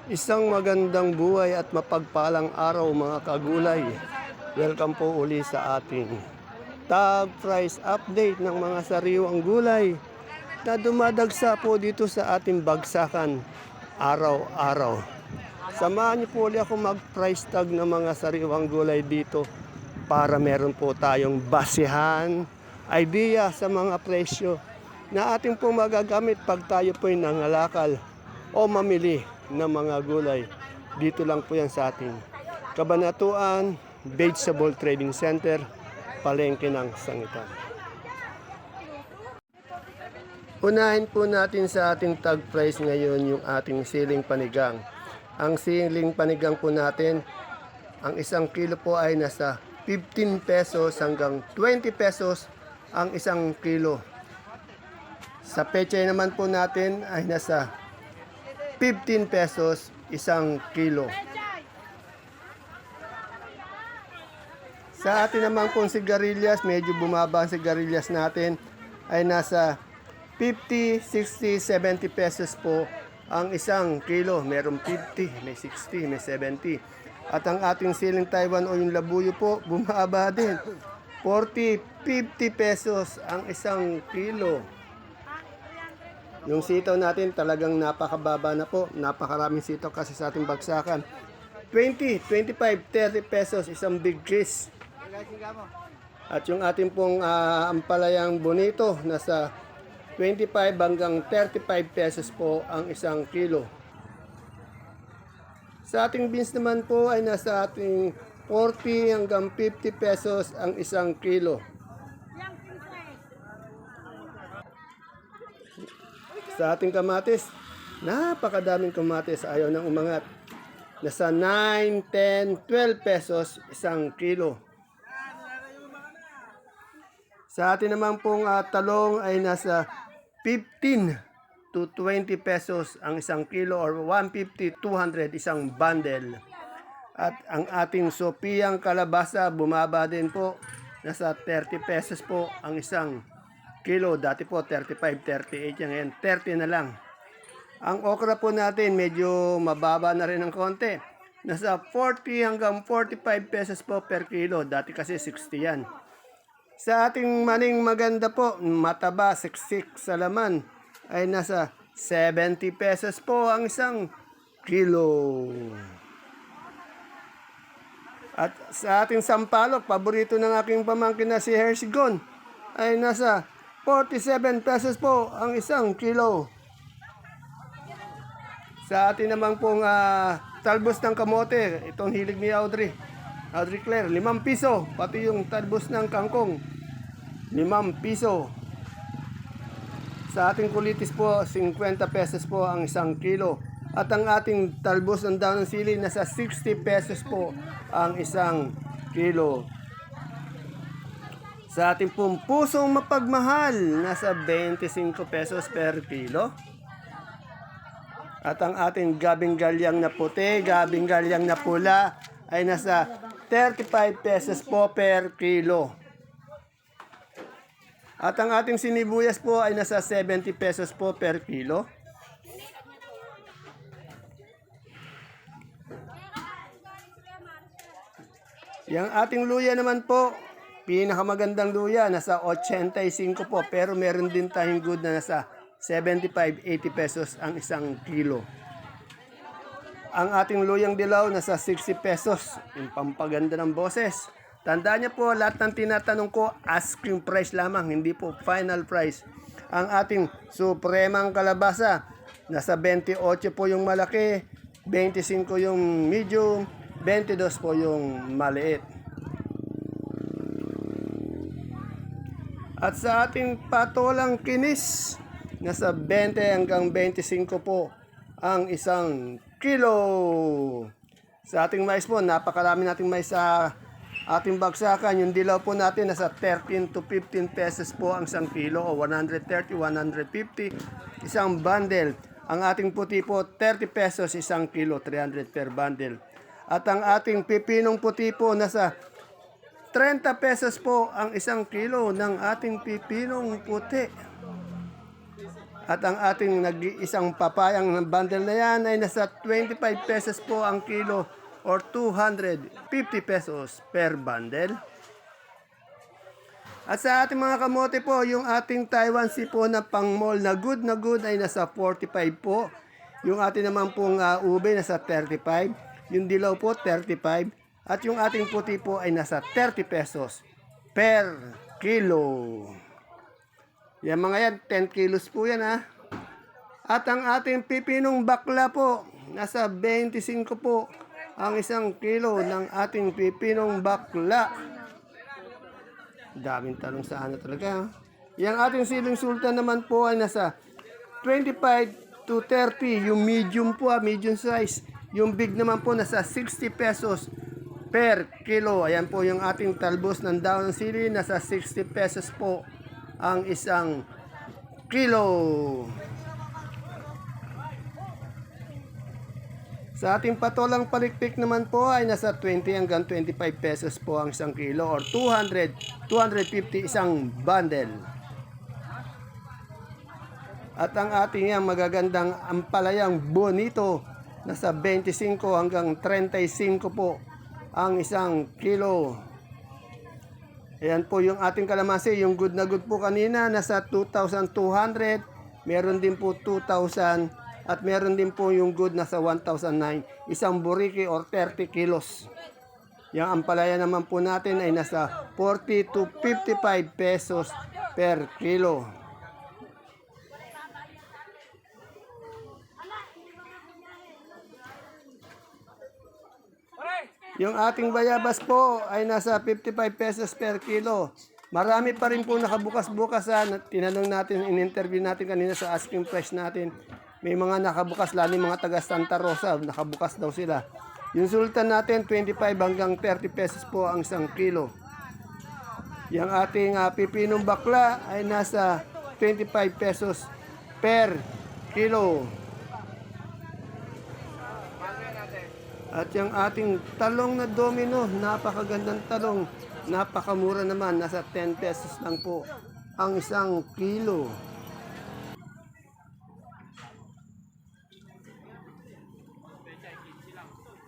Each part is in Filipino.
Isang magandang buhay at mapagpalang araw mga kagulay. Welcome po uli sa ating top price update ng mga sariwang gulay na dumadagsa po dito sa ating bagsakan araw-araw. Samahan niyo po ulit ako mag-price tag ng mga sariwang gulay dito para meron po tayong basihan, idea sa mga presyo na ating po magagamit pag tayo po'y nangalakal o mamili ng mga gulay. Dito lang po yan sa ating Kabanatuan Vegetable Trading Center, palengke ng Sangitan. Unahin po natin sa ating tag price ngayon yung ating siling panigang. Ang siling panigang po natin, ang isang kilo po ay nasa 15 pesos hanggang 20 pesos ang isang kilo. Sa pechay naman po natin ay nasa 15 pesos isang kilo. Sa atin naman pong sigarilyas, medyo bumaba ang sigarilyas natin ay nasa 50, 60, 70 pesos po ang isang kilo. Merong 50, may 60, may 70. At ang ating siling Taiwan o yung labuyo po, bumaba din. 40, 50 pesos ang isang kilo. Yung sitaw natin talagang napakababa na po. Napakaraming sitaw kasi sa ating bagsakan. 20, 25, 30 pesos isang big cheese. At yung ating pong ampalayang bonito nasa 25 hanggang 35 pesos po ang isang kilo. Sa ating beans naman po ay nasa ating 40 hanggang 50 pesos ang isang kilo. Sa ating kamatis, napakadaming kamatis, ayaw nang umangat. Nasa 9, 10, 12 pesos isang kilo. Sa atin naman pong talong ay nasa 15 to 20 pesos ang isang kilo or 150, 200 isang bundle. At ang ating sopiyang kalabasa bumaba din po. Nasa 30 pesos po ang isang kilo. Dati po 35, 38 yan. Ngayon 30 na lang. Ang okra po natin medyo mababa na rin ng konti. Nasa 40 hanggang 45 pesos po per kilo. Dati kasi 60 yan. Sa ating maning maganda po, mataba, siksik sa laman, ay nasa 70 pesos po ang isang kilo. At sa ating sampalok, paborito ng aking pamangkin na si Hersigon, ay nasa 47 pesos po ang isang kilo. Sa atin naman pong talbos ng kamote, itong hilig ni Audrey Claire, 5 piso. Pati yung talbos ng kangkong, 5 piso. Sa ating kulitis po, 50 pesos po ang isang kilo. At ang ating talbos ng daon ng sili, nasa 60 pesos po ang isang kilo. Sa ating pong pusong mapagmahal, nasa 25 pesos per kilo. At ang ating gabing galyang na puti, gabing galyang na pula, ay nasa 35 pesos po per kilo. At ang ating sinibuyas po ay nasa 70 pesos po per kilo. Yang ating luya naman po, pinakamagandang luya, nasa 85 po. Pero meron din tayong good na nasa 75, 80 pesos ang isang kilo. Ang ating luyang dilaw, nasa 60 pesos. Yung pampaganda ng boses. Tandaan niyo po, lahat ng tinatanong ko, asking price lamang, hindi po final price. Ang ating supremang kalabasa, nasa 28 po yung malaki, 25 yung medium, 22 po yung maliit. At sa ating patolang kinis, nasa 20 hanggang 25 po ang isang kilo. Sa ating mais po, napakarami nating mais sa ating bagsakan. Yung dilaw po natin, nasa 13 to 15 pesos po ang isang kilo o 130, 150 isang bundle. Ang ating puti po, 30 pesos isang kilo, 300 per bundle. At ang ating pipinong puti po, nasa 30 pesos po ang isang kilo ng ating pipinong puti. At ang ating nag-iisang papayang bundle na yan ay nasa 25 pesos po ang kilo or 250 pesos per bundle. At sa ating mga kamote po, yung ating Taiwan Sea po na pang-mall na good ay nasa 45 po. Yung ating naman pong ube nasa 35. Yung dilaw po 35. At yung ating puti po ay nasa 30 pesos per kilo. Yan mga yan, 10 kilos po yan ha. At ang ating pipinong bakla po, nasa 25 po ang isang kilo ng ating pipinong bakla. Daming talong sa ano talaga. Yung ating siling sultan naman po ay nasa 25 to 30. Yung medium po, medium size. Yung big naman po nasa 60 pesos per kilo. Ayan po yung ating talbos ng daon ng sili. Nasa 60 pesos po ang isang kilo. Sa ating patolang palikpik naman po ay nasa 20 hanggang 25 pesos po ang isang kilo or 250 isang bundle. At ang ating yung magagandang ampalayang bonito nasa 25 hanggang 35 po ang isang kilo. Ayan po yung ating kalamansi, yung good na good po kanina nasa 2,200, meron din po 2,000 at meron din po yung good nasa 1,009, isang buriki or 30 kilos. Yung ampalaya naman po natin ay nasa 40 to 55 pesos per kilo. Yung ating bayabas po ay nasa 55 pesos per kilo. Marami pa rin po nakabukas-bukas. Tinanong natin, in-interview natin kanina sa asking price natin. May mga nakabukas, lalo mga taga Santa Rosa, nakabukas daw sila. Yung sultan natin, 25 hanggang 30 pesos po ang isang kilo. Yung ating pipinong bakla ay nasa 25 pesos per kilo. At yung ating talong na domino, napakagandang talong, napakamura naman, nasa 10 pesos lang po ang isang kilo.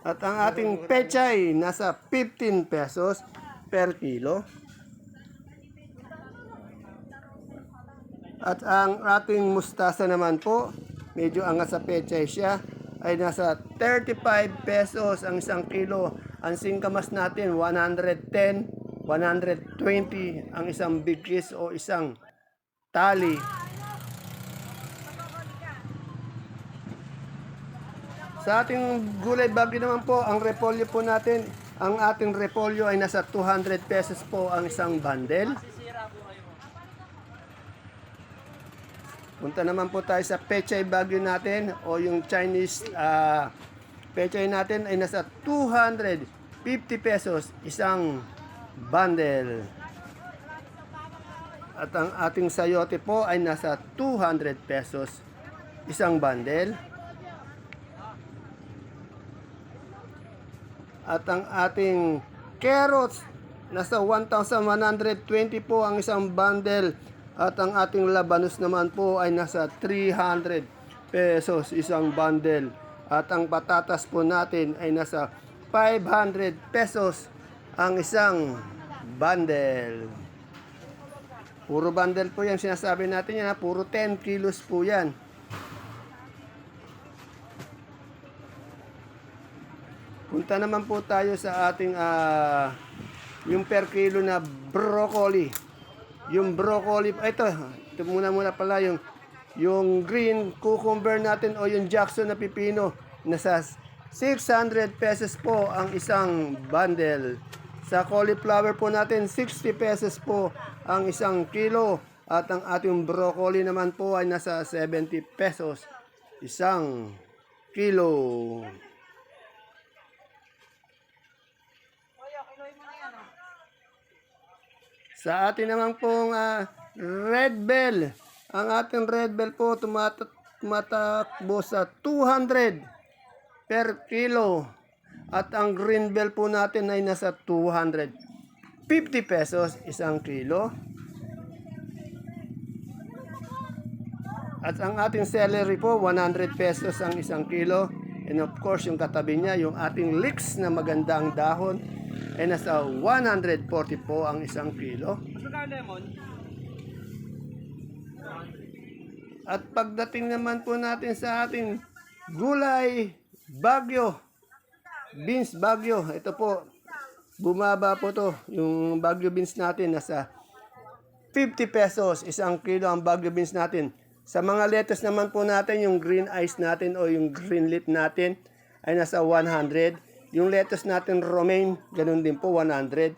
At ang ating pechay, nasa 15 pesos per kilo. At ang ating mustasa naman po, medyo angat sa pechay siya, ay nasa 35 pesos ang isang kilo. Ang singkamas natin, 110, 120 ang isang bigkis o isang tali. Sa ating gulay bagyo naman po, ang repolyo po natin, ang ating repolyo ay nasa 200 pesos po ang isang bundle. Punta naman po tayo sa pechay bagyo natin o yung Chinese pechay natin ay nasa 250 pesos isang bundle. At ang ating sayote po ay nasa 200 pesos isang bundle. At ang ating carrots, nasa 1,120 po ang isang bundle. At ang ating labanos naman po ay nasa 300 pesos isang bundle. At ang patatas po natin ay nasa 500 pesos ang isang bundle. Puro bundle po yan sinasabi natin yan, puro 10 kilos po yan. Punta naman po tayo sa ating yung per kilo na broccoli. Yung broccoli, ito muna pala yung green cucumber natin o yung Jackson na pipino. Nasa 600 pesos po ang isang bundle. Sa cauliflower po natin, 60 pesos po ang isang kilo. At ang ating broccoli naman po ay nasa 70 pesos isang kilo. Sa atin naman pong red bell, ang ating red bell po tumatakbo sa 200 per kilo. At ang green bell po natin ay nasa 250 pesos isang kilo. At ang ating celery po, 100 pesos ang isang kilo. And of course, yung katabi niya, yung ating leeks na magandang dahon, ay nasa 140 po ang isang kilo. At pagdating naman po natin sa ating gulay Bagyo, beans Bagyo, ito po, bumaba po to. Yung Bagyo beans natin, nasa 50 pesos isang kilo ang Bagyo beans natin. Sa mga lettuce naman po natin, yung green ice natin o yung green leaf natin ay nasa 100. Yung lettuce natin romaine, ganun din po 100.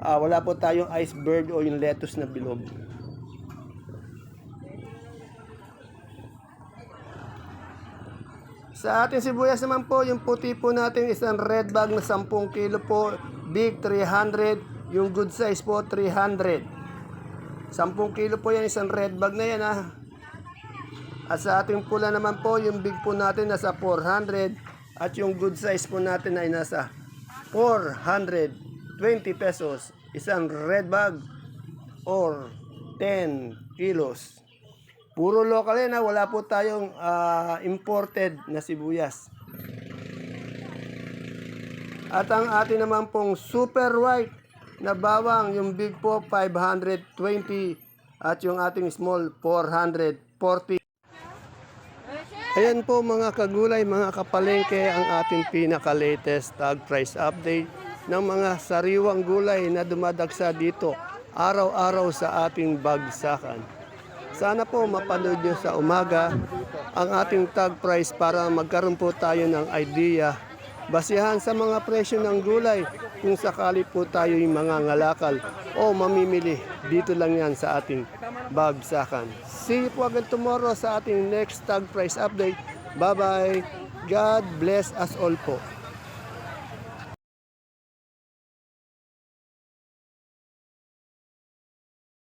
Wala po tayong iceberg o yung lettuce na bilog. Sa ating sibuyas naman po, yung puti po natin isang red bag na 10 kilo po, big 300, yung good size po 300. 10 kilo po yan, isang red bag na yan ha. At sa ating pula naman po, yung big po natin nasa 400 at yung good size po natin ay nasa 420 pesos. Isang red bag or 10 kilos. Puro local yan ha, wala po tayong imported na sibuyas. At ang atin naman pong super white na bawang, yung big po 520 at yung ating small 440. Ayan po mga kagulay, mga kapalengke, ang ating pinaka-latest tag price update ng mga sariwang gulay na dumadagsa dito araw-araw sa ating bagsakan. Sana po mapanood nyo sa umaga ang ating tag price para magkaroon po tayo ng idea basihan sa mga presyo ng gulay kung sakali po tayo yung mga ngalakal o mamimili. Dito lang yan sa ating bagsakan. See you po again tomorrow sa ating next tag price update. Bye-bye. God bless us all po.